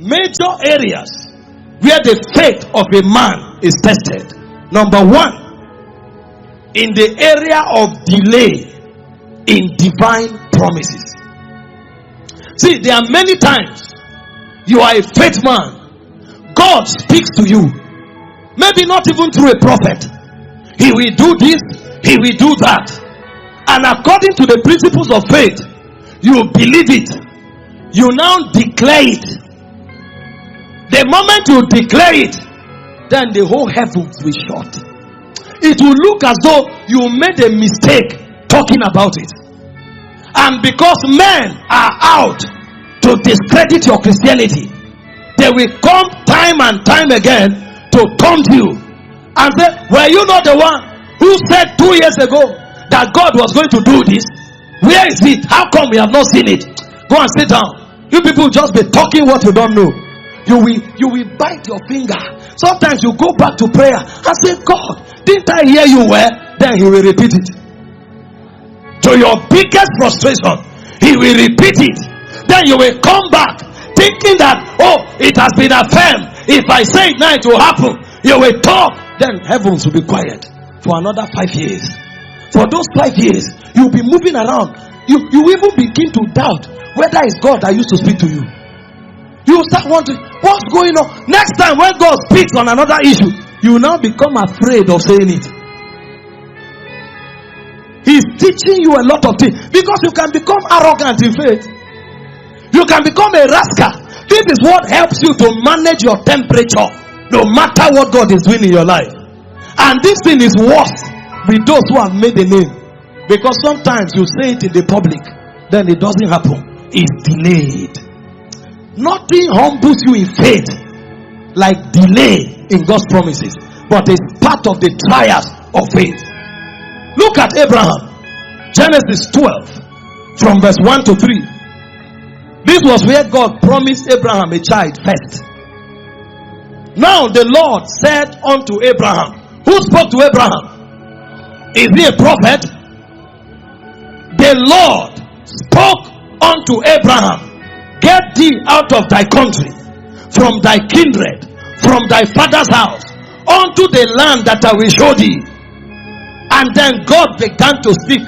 major areas where the faith of a man is tested. Number one, in the area of delay in divine promises. See, there are many times you are a faith man. God speaks to you. Maybe not even through a prophet. He will do this, he will do that. And according to the principles of faith, you believe it. You now declare it. The moment you declare it, then the whole heavens will shut. It will look as though you made a mistake talking about it. And because men are out to discredit your Christianity, they will come time and time again to taunt you and say, were you not the one who said 2 years ago that God was going to do this? Where is it? How come we have not seen it? Go and sit down. You people just be talking what you don't know. You will bite your finger. Sometimes you go back to prayer and say, God, didn't I hear you well? Then he will repeat it. To your biggest frustration, he will repeat it. Then you will come back thinking that, oh, it has been affirmed. If I say it now, it will happen. You will talk. Then heavens will be quiet for another 5 years. For those 5 years, you'll be moving around. You even begin to doubt whether it's God that used to speak to you. You start wondering, what's going on? Next time when God speaks on another issue, you now become afraid of saying it. He's teaching you a lot of things, because you can become arrogant in faith. You can become a rascal. This is what helps you to manage your temperature, no matter what God is doing in your life. And this thing is worse with those who have made a name, because sometimes you say it in the public, then it doesn't happen. It's delayed. Nothing humbles you in faith like delay in God's promises, but it's part of the trials of faith. Look at Abraham. Genesis 12 from verse 1 to 3. This was where God promised Abraham a child first. Now the Lord said unto Abraham. Who spoke to Abraham? Is he a prophet? The Lord spoke unto Abraham, get thee out of thy country, from thy kindred, from thy father's house, unto the land that I will show thee. And then God began to speak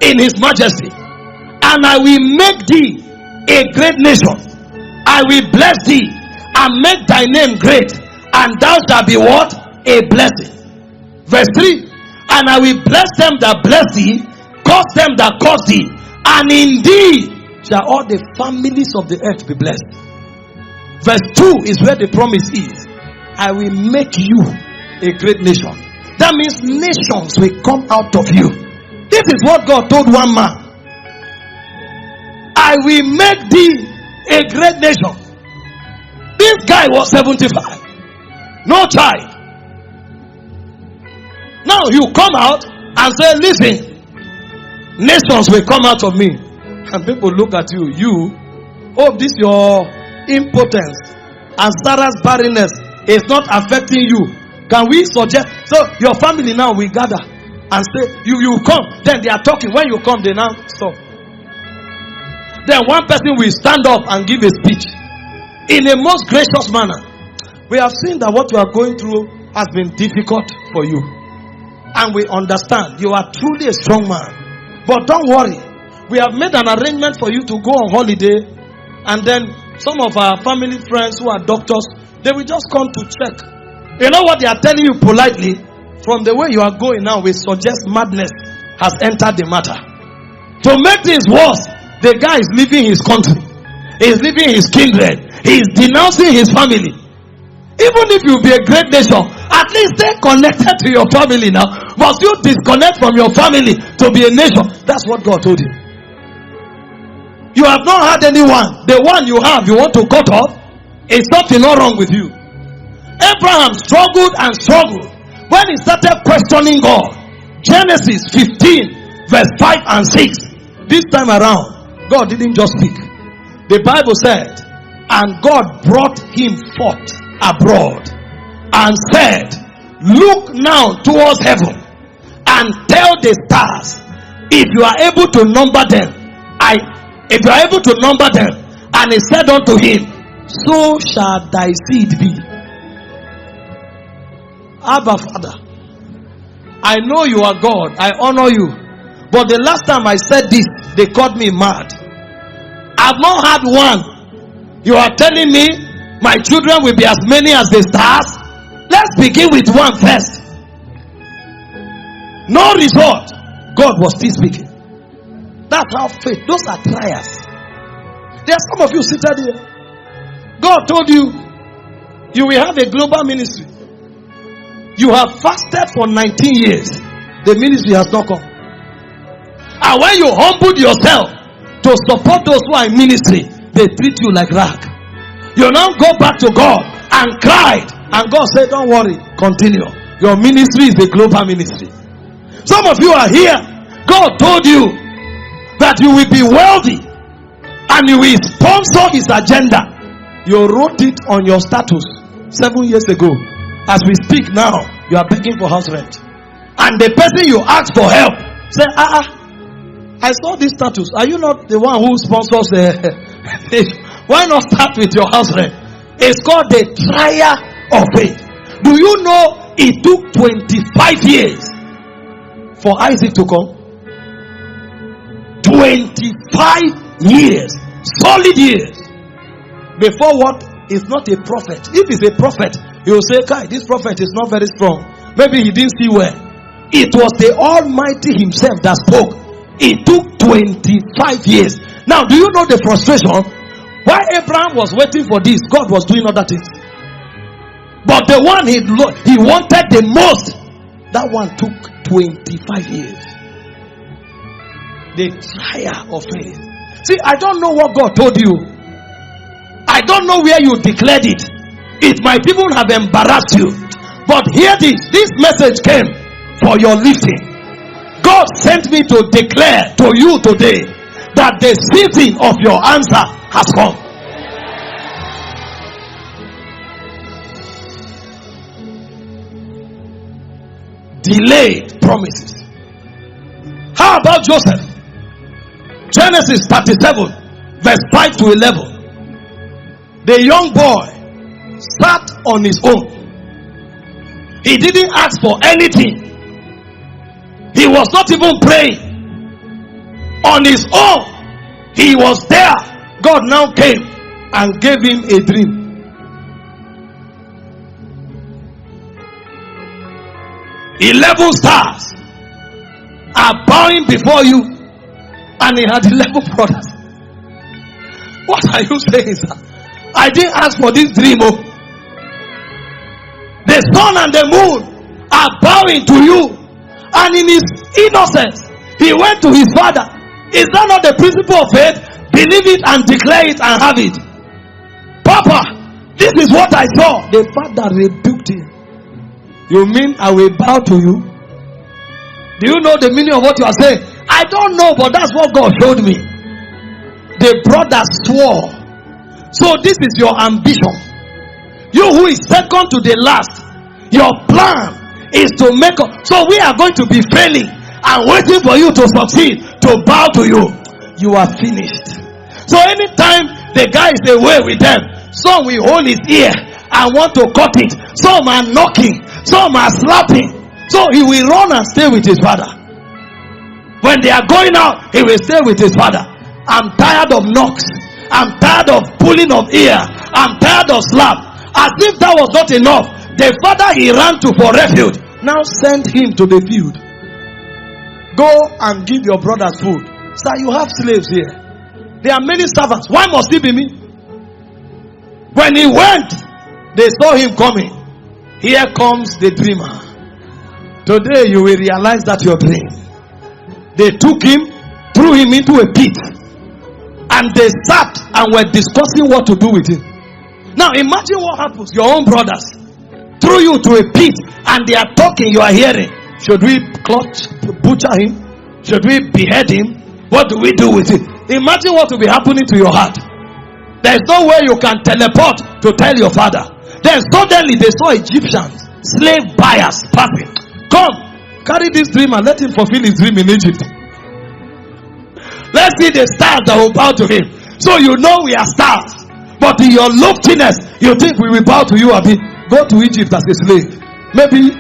in his majesty. And I will make thee a great nation. I will bless thee and make thy name great, and thou shalt be what? A blessing. Verse 3. And I will bless them that bless thee, curse them that curse thee, and in thee shall all the families of the earth be blessed. Verse 2 is where the promise is. I will make you a great nation. That means nations will come out of you. This is what God told one man. I will make thee a great nation. This guy was 75. No child. Now you come out and say, listen, nations will come out of me. And people look at you. This your impotence and Sarah's barrenness is not affecting you. Can we suggest? So your family now will gather and say, you come. Then they are talking. When you come, they now stop. Then one person will stand up and give a speech in a most gracious manner. We have seen that what you are going through has been difficult for you, and we understand you are truly a strong man. But don't worry, we have made an arrangement for you to go on holiday, and then some of our family friends who are doctors, they will just come to check. You know what they are telling you politely? From the way you are going now, we suggest madness has entered the matter. To make things worse, the guy is leaving his country, he is leaving his kindred, he is denouncing his family. Even if you be a great nation, at least stay connected to your family now. Must you disconnect from your family to be a nation? That's what God told you. You have not had anyone. The one you have, you want to cut off. Is something not wrong with you? Abraham struggled and struggled when he started questioning God. Genesis 15 verse 5 and 6. This time around, God didn't just speak. The Bible said, and God brought him forth abroad and said, look now towards heaven and tell the stars, if you are able to number them. If you are able to number them. And he said unto him, so shall thy seed be. Abba, Father, I know you are God. I honor you. But the last time I said this, they called me mad. I've not had one. You are telling me my children will be as many as the stars? Let's begin with one first. No result. God was still speaking. That's how faith. Those are trials. There are some of you seated here. God told you, you will have a global ministry. You have fasted for 19 years. The ministry has not come. And when you humbled yourself to support those who are in ministry, they treat you like rag. You now go back to God and cried. And God said, don't worry, continue. Your ministry is a global ministry. Some of you are here. God told you that you will be wealthy and you will sponsor his agenda. You wrote it on your status 7 years ago. As we speak now, you are begging for house rent. And the person you asked for help say, I saw this status. Are you not the one who sponsors why not start with your house rent? It's called the trial of faith. Do you know it took 25 years for Isaac to come? 25 years. Solid years. Before what is not a prophet. If he's a prophet, he will say, Kai, this prophet is not very strong. Maybe he didn't see well. It was the Almighty himself that spoke. It took 25 years. Now, do you know the frustration? While Abraham was waiting for this, God was doing other things. But the one he wanted the most, that one took 25 years. The trial of faith. See, I don't know what God told you. I don't know where you declared it. It might even have embarrassed you. But hear this. This message came for your lifting. God sent me to declare to you today that the season of your answer has come. Delayed promises. How about Joseph? Genesis 37 verse 5 to 11. The young boy sat on his own. He didn't ask for anything. He was not even praying. On his own, he was there. God now came and gave him a dream. "11 stars are bowing before you," and he had 11 brothers. What are you saying, sir? I didn't ask for this dream. Oh. The sun and the moon are bowing to you. And in his innocence, he went to his father. Is that not the principle of faith? Believe it and declare it and have it. "Papa, this is what I saw." The father rebuked him. "You mean I will bow to you?" Do you know the meaning of what you are saying? "I don't know, but that's what God showed me." The brother swore. So this is your ambition. You who is second to the last, your plan is to make up. So we are going to be failing and waiting for you to succeed, to bow to you. You are finished. So anytime the guy is away with them, some will hold his ear and want to cut it. Some are knocking. Some are slapping. So he will run and stay with his father. When they are going out, he will stay with his father. I'm tired of knocks. I'm tired of pulling of ear. I'm tired of slap. As if that was not enough, the father he ran to for refuge now sent him to the field. "Go and give your brothers food." Sir, you have slaves here. There are many servants. Why must it be me? When he went, they saw him coming. Here comes the dreamer. Today you will realize that your dream. They took him, threw him into a pit, and they sat and were discussing what to do with him. Now imagine what happens. Your own brothers threw you to a pit and they are talking, you are hearing. Should we butcher him? Should we behead him? What do we do with it? Imagine what will be happening to your heart. There is no way you can teleport to tell your father. Then suddenly they saw Egyptians, slave buyers passing. "Come, carry this dream and let him fulfill his dream in Egypt. Let's see the stars that will bow to him." So you know we are stars. But in your loftiness, you think we will bow to you, Abi? Go to Egypt as a slave. Maybe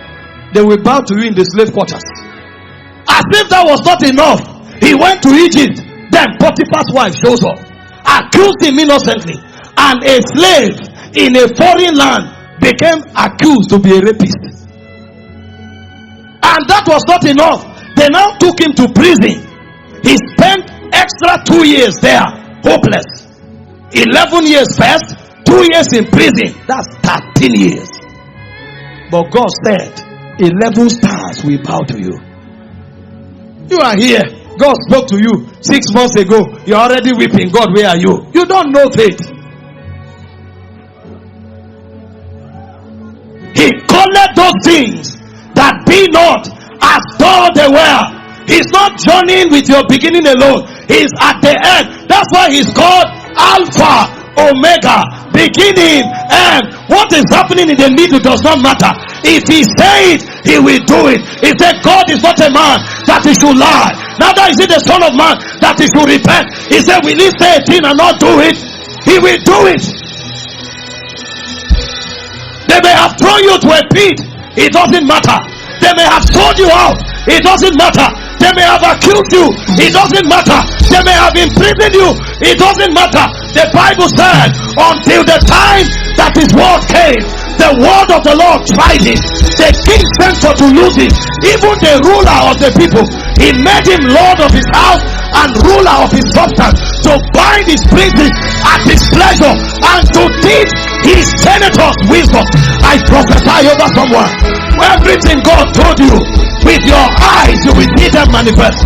they will bow to you in the slave quarters. As if that was not enough, he went to Egypt. Then Potiphar's wife shows up, accused him innocently, and a slave in a foreign land became accused to be a rapist. And that was not enough. They now took him to prison. He spent extra 2 years there, hopeless. 11 years first, 2 years in prison. That's 13 years. But God said, 11 stars will bow to you. You are here. God spoke to you 6 months ago. You're already weeping. God, where are you? You don't know faith. He called those things that be not as though they were. He's not journeying with your beginning alone. He's at the end. That's why he's called Alpha, Omega, beginning, end. What is happening in the middle does not matter. If he said it, he will do it. He said God is not a man that he should lie, neither is he the son of man that he should repent. He said, will he say a thing and not do it? He will do it. They may have thrown you to a pit. It doesn't matter. They may have sold you out. It doesn't matter. They may have accused you. It doesn't matter. They may have imprisoned you. It doesn't matter. The Bible said, until the time that his word came, the word of the Lord tried him. The king sent for to lose him. Even the ruler of the people, he made him lord of his house and ruler of his substance, to bind his princes at his pleasure and to teach his senators wisdom. I prophesy over someone. Everything God told you, with your eyes you will see them manifest.